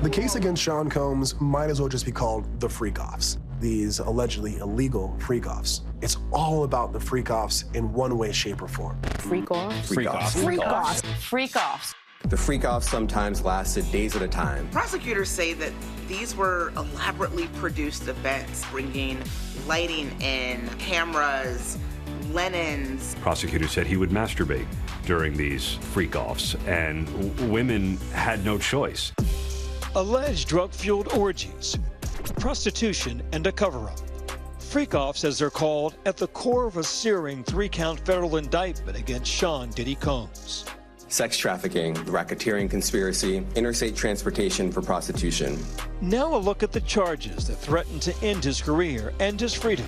The case against Sean Combs might as well just be called the freak-offs. These allegedly illegal freak-offs. It's all about the freak-offs in one way, shape, or form. Freak-offs? Freak-offs. Freak-offs. Freak-offs. The freak-offs sometimes lasted days at a time. Prosecutors say that these were elaborately produced events, bringing lighting in, cameras, linens. Prosecutors said he would masturbate during these freak-offs, and women had no choice. Alleged drug-fueled orgies, prostitution, and a cover-up. Freak-offs, as they're called, at the core of a searing 3-count federal indictment against Sean Diddy Combs. Sex trafficking, racketeering conspiracy, interstate transportation for prostitution. Now a look at the charges that threatened to end his career and his freedom.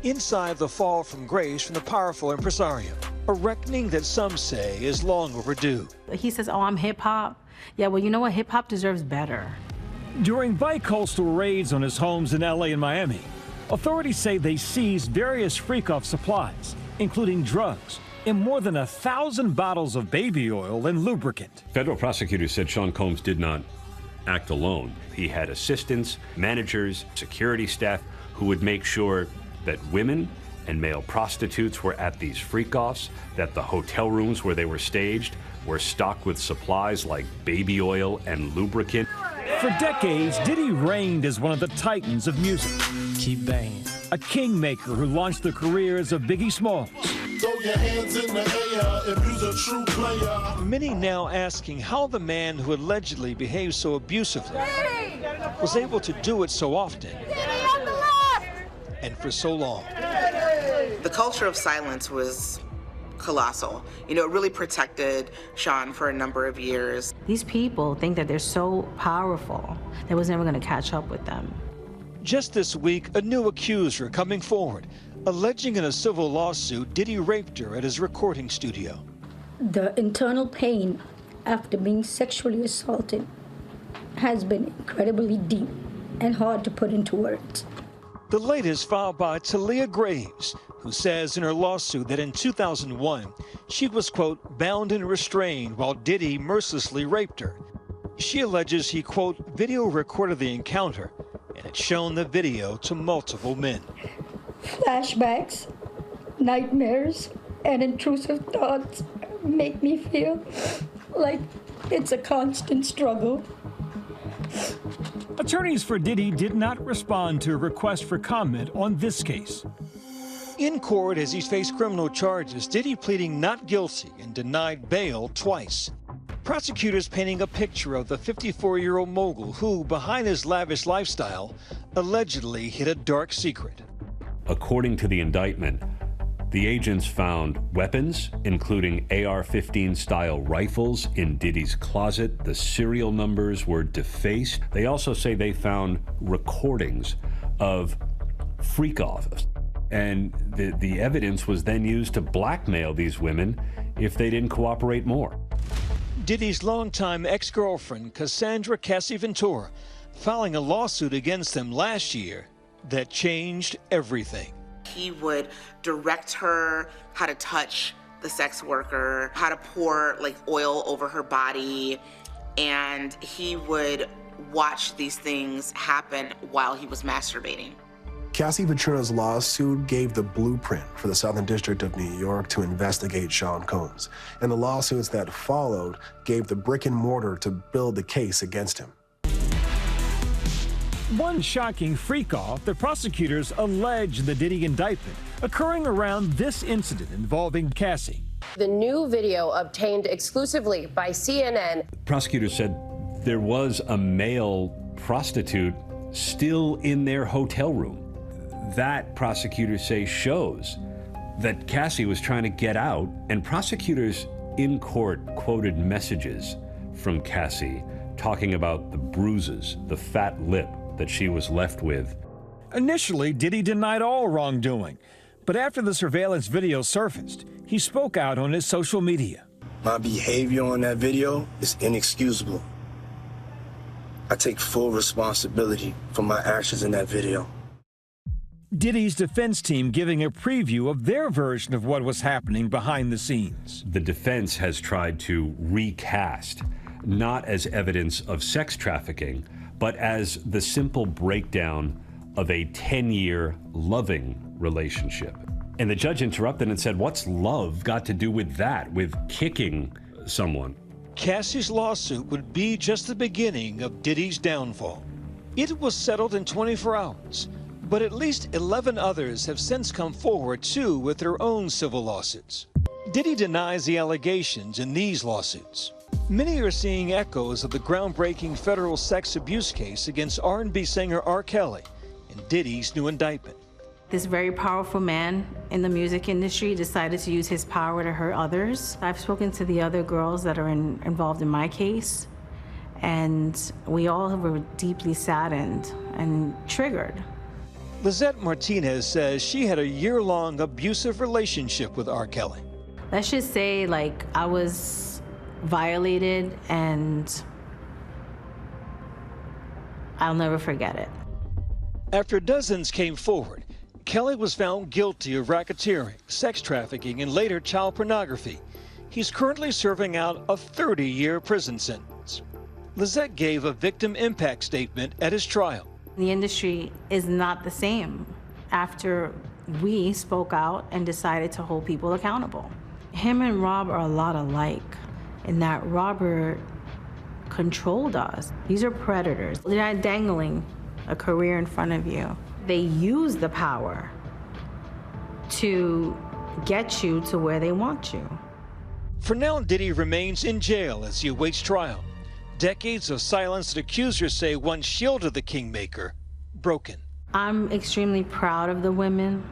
Inside the fall from grace from the powerful impresario, a reckoning that some say is long overdue. He says, oh, I'm hip-hop. Yeah, well, you know what? Hip-hop deserves better. During bi-coastal raids on his homes in LA and Miami, authorities say they seized various freak-off supplies, including drugs, and more than 1,000 bottles of baby oil and lubricant. Federal prosecutors said Sean Combs did not act alone. He had assistants, managers, security staff who would make sure that women and male prostitutes were at these freak-offs, that the hotel rooms where they were staged were stocked with supplies like baby oil and lubricant. For decades, Diddy reigned as one of the titans of music. Keep banging. A kingmaker who launched the careers of Biggie Smalls. Throw your hands in the air if you's a true player. Many now asking how the man who allegedly behaved so abusively was able to do it so often and for so long. The culture of silence was colossal. You know, it really protected Sean for a number of years. These people think that they're so powerful that was never going to catch up with them. Just this week, a new accuser coming forward, alleging in a civil lawsuit Diddy raped her at his recording studio. The internal pain after being sexually assaulted has been incredibly deep and hard to put into words. The latest filed by Talia Graves, who says in her lawsuit that in 2001, she was, quote, bound and restrained while Diddy mercilessly raped her. She alleges he, quote, video recorded the encounter and had shown the video to multiple men. Flashbacks, nightmares, and intrusive thoughts make me feel like it's a constant struggle. Attorneys for Diddy did not respond to a request for comment on this case. In court, as he's faced criminal charges, Diddy pleading not guilty and denied bail twice. Prosecutors painting a picture of the 54-year-old mogul who, behind his lavish lifestyle, allegedly hid a dark secret. According to the indictment, the agents found weapons, including AR-15 style rifles, in Diddy's closet. The serial numbers were defaced. They also say they found recordings of freak-offs. And the evidence was then used to blackmail these women if they didn't cooperate more. Diddy's longtime ex-girlfriend, Cassandra Cassie Ventura, filing a lawsuit against them last year that changed everything. He would direct her how to touch the sex worker, how to pour like oil over her body, and he would watch these things happen while he was masturbating. Cassie Ventura's lawsuit gave the blueprint for the Southern District of New York to investigate Sean Combs, and the lawsuits that followed gave the brick and mortar to build the case against him. One shocking freak-off the prosecutors allege in the Diddy indictment occurring around this incident involving Cassie. The new video obtained exclusively by CNN. Prosecutors said there was a male prostitute still in their hotel room. That, prosecutors say, shows that Cassie was trying to get out, and prosecutors in court quoted messages from Cassie talking about the bruises, the fat lip that she was left with. Initially, Diddy denied all wrongdoing, but after the surveillance video surfaced, he spoke out on his social media. My behavior on that video is inexcusable. I take full responsibility for my actions in that video. Diddy's defense team giving a preview of their version of what was happening behind the scenes. The defense has tried to recast not as evidence of sex trafficking, but as the simple breakdown of a 10-year loving relationship. And the judge interrupted and said, what's love got to do with that, with kicking someone? Cassie's lawsuit would be just the beginning of Diddy's downfall. It was settled in 24 hours, but at least 11 others have since come forward, too, with their own civil lawsuits. Diddy denies the allegations in these lawsuits. Many are seeing echoes of the groundbreaking federal sex abuse case against R&B singer R. Kelly in Diddy's new indictment. This very powerful man in the music industry decided to use his power to hurt others. I've spoken to the other girls that are involved in my case, and we all were deeply saddened and triggered. Lizette Martinez says she had a year-long abusive relationship with R. Kelly. Let's just say, like, I was violated, and I'll never forget it. After dozens came forward, Kelly was found guilty of racketeering, sex trafficking, and later child pornography. He's currently serving out a 30-year prison sentence. Lizette gave a victim impact statement at his trial. The industry is not the same after we spoke out and decided to hold people accountable. Him and Rob are a lot alike in that Robert controlled us. These are predators. They're not dangling a career in front of you. They use the power to get you to where they want you. For now, Diddy remains in jail as he awaits trial. Decades of silence that accusers say once shielded the kingmaker, broken. I'm extremely proud of the women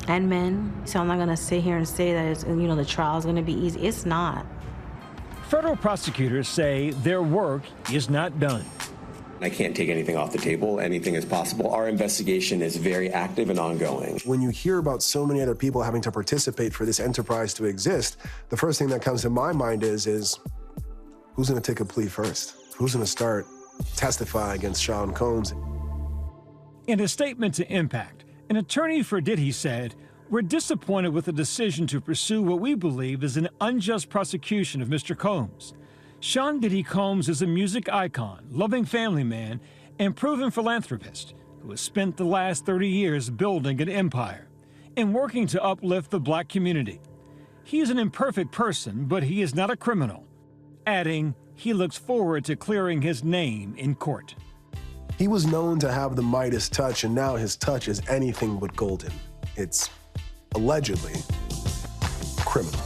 and men, so I'm not gonna sit here and say that the trial's gonna be easy. It's not. Federal prosecutors say their work is not done. I can't take anything off the table. Anything is possible. Our investigation is very active and ongoing. When you hear about so many other people having to participate for this enterprise to exist, the first thing that comes to my mind is who's gonna take a plea first? Who's gonna start testifying against Sean Combs? In a statement to Impact, an attorney for Diddy said, "We're disappointed with the decision to pursue what we believe is an unjust prosecution of Mr. Combs. Sean Diddy Combs is a music icon, loving family man, and proven philanthropist who has spent the last 30 years building an empire and working to uplift the black community. He is an imperfect person, but he is not a criminal," adding he looks forward to clearing his name in court. He was known to have the Midas touch, and now his touch is anything but golden. It's allegedly criminal.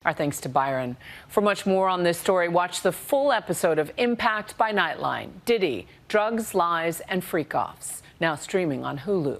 Our thanks to Byron. For much more on this story, watch the full episode of Impact by Nightline, Diddy, Drugs, Lies, and Freak-Offs, now streaming on Hulu.